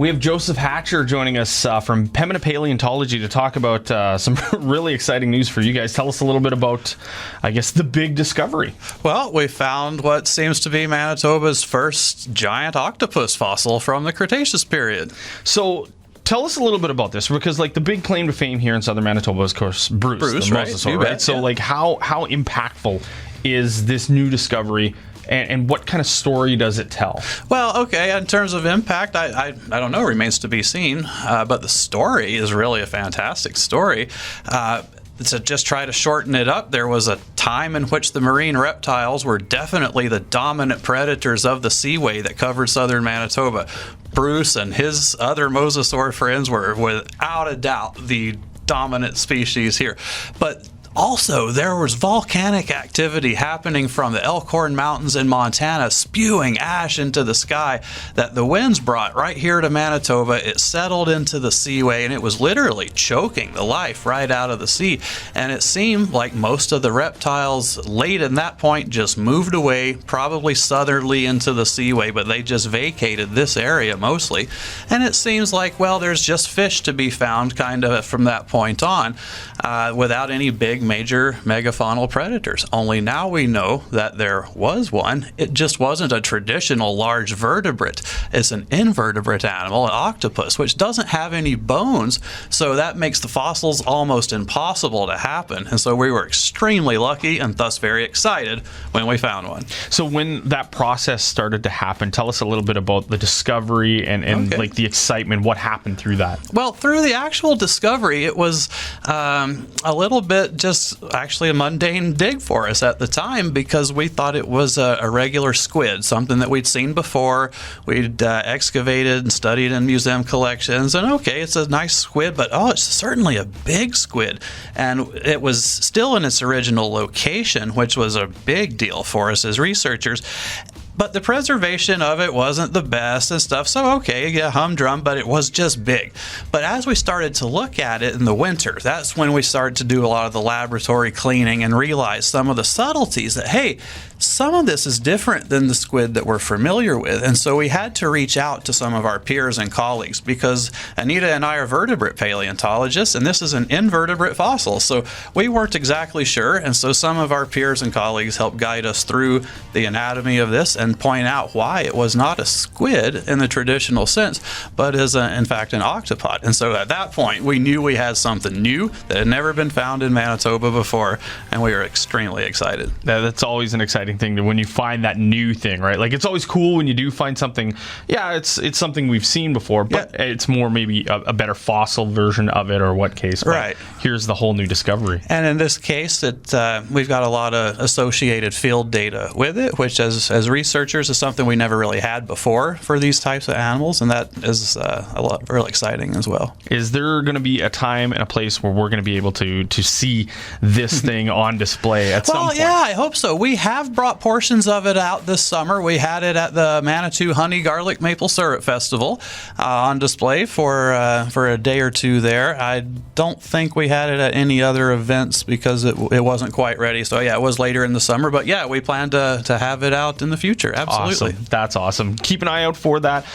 We have Joseph Hatcher joining us from Pembina Paleontology to talk about some really exciting news for you guys. Tell us a little bit about, I guess, the big discovery. Well, we found what seems to be Manitoba's first giant octopus fossil from the Cretaceous period. So tell us a little bit about this, because like the big claim to fame here in southern Manitoba is, of course, Bruce the mosasaur, right? So like how impactful is this new discovery? And what kind of story does it tell? Well, okay, in terms of impact, I don't know, remains to be seen. But the story is really a fantastic story. To just try to shorten it up, there was a time in which the marine reptiles were definitely the dominant predators of the seaway that covered southern Manitoba. Bruce and his other mosasaur friends were without a doubt the dominant species here. But also, there was volcanic activity happening from the Elkhorn Mountains in Montana, spewing ash into the sky that the winds brought right here to Manitoba. It settled into the seaway, and it was literally choking the life right out of the sea. And it seemed like most of the reptiles late in that point just moved away, probably southerly into the seaway, but they just vacated this area mostly. And it seems like, well, there's just fish to be found kind of from that point on, without any big major megafaunal predators. Only now we know that there was one. It just wasn't a traditional large vertebrate. It's an invertebrate animal, an octopus, which doesn't have any bones, so that makes the fossils almost impossible to happen. And so we were extremely lucky and thus very excited when we found one. So when that process started to happen, tell us a little bit about the discovery and like the excitement. What happened through that? Well, through the actual discovery, it was a little bit just actually a mundane dig for us at the time, because we thought it was a regular squid, something that we'd seen before. We'd excavated and studied in museum collections, and okay, it's a nice squid, but it's certainly a big squid. And it was still in its original location, which was a big deal for us as researchers. But the preservation of it wasn't the best and stuff, so okay, yeah, humdrum, but it was just big. But as we started to look at it in the winter, that's when we started to do a lot of the laboratory cleaning and realize some of the subtleties that, hey, some of this is different than the squid that we're familiar with. And so we had to reach out to some of our peers and colleagues, because Anita and I are vertebrate paleontologists, and this is an invertebrate fossil. So we weren't exactly sure, and so some of our peers and colleagues helped guide us through the anatomy of this and point out why it was not a squid in the traditional sense, but is in fact an octopod. And so at that point, we knew we had something new that had never been found in Manitoba before, and we were extremely excited. That's always an exciting thing when you find that new thing, right? Like, it's always cool when you do find something. Yeah, it's something we've seen before, but it's more maybe a better fossil version of it, or what case. But right. Here's the whole new discovery. And in this case, we've got a lot of associated field data with it, which as researchers is something we never really had before for these types of animals, and that is really exciting as well. Is there going to be a time and a place where we're going to be able to see this thing on display at some point? Well, yeah, I hope so. We have brought portions of it out this summer. We had it at the Manitou Honey Garlic Maple Syrup Festival on display for a day or two there. I don't think we had it at any other events because it wasn't quite ready. So yeah, it was later in the summer, but yeah, we plan to have it out in the future. Absolutely. Awesome. That's awesome. Keep an eye out for that.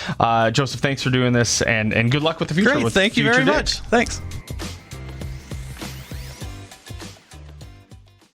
Joseph, thanks for doing this, and good luck with the future. Great. Thank you very much. Thanks.